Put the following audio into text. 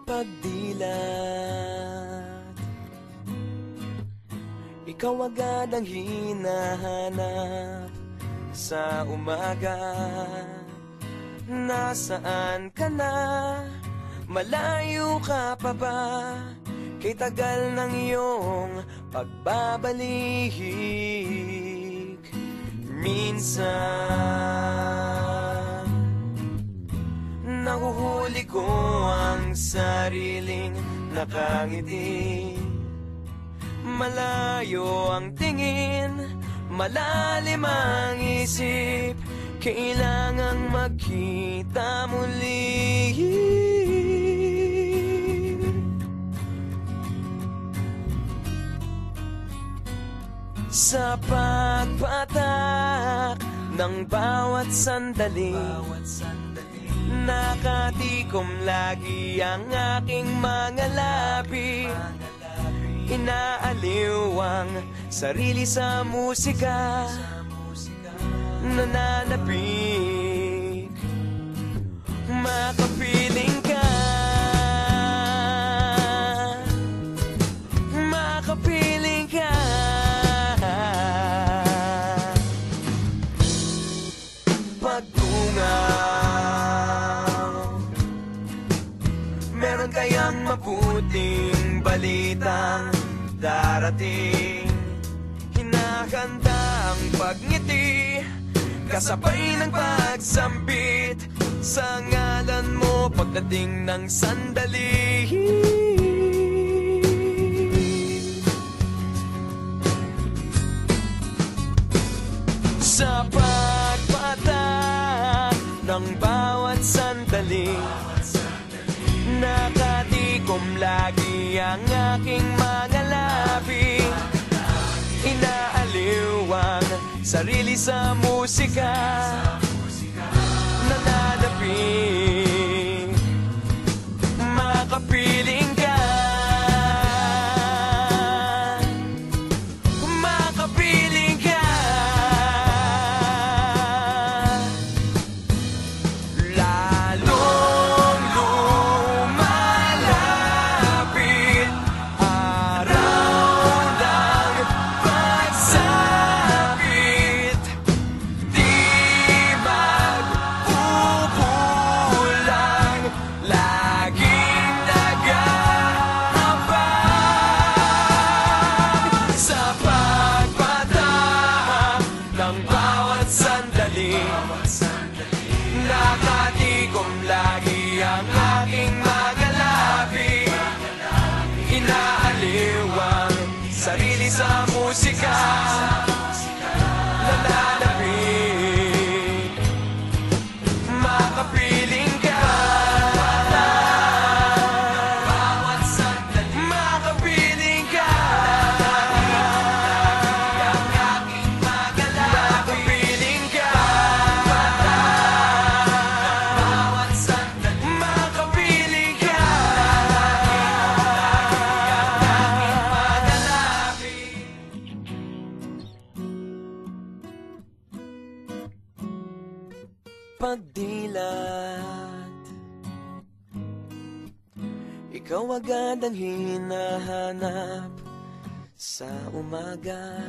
pagdilat, ikaw agad ang hinahanap sa umaga. Nasaan ka na? Malayo ka pa ba? Kay tagal ng iyong pagbabalik. Minsan nahuhuli ko ang sariling nakangiti. Malayo ang tingin, malalim ang isip, kailangang magkita muli. Sa pagpatak ng bawat sandali, nakatikom lagi ang aking mga labi. Inaaliw ang sarili sa musika, nananabik, makapiling ka, makapiling ka. Pagtungaw, meron kayang mabuting balitang darating. Hinahanda ang pagngiti, kasabay ng pagsambit sa ngalan mo pagdating ng sandali. Sa pagpatak ng bawat sandali, nakatikom lagi ang aking mga labi. Inaaliw ang sarili sa musika, nananapin, makapiling ka, makapiling ka. Lalong lumalapit araw ng pagsapit, di magpupulang, laging nag-aabang. Sa pagpatak ng bawat sandali, nakatikom lagi ang aking mga labi. Inaaliw ang sarili sa musika, nananapin, makapiling ka, makapiling ka, makapiling ka, makapiling ka. Pagdilat, ikaw agad ang hinahanap sa umaga.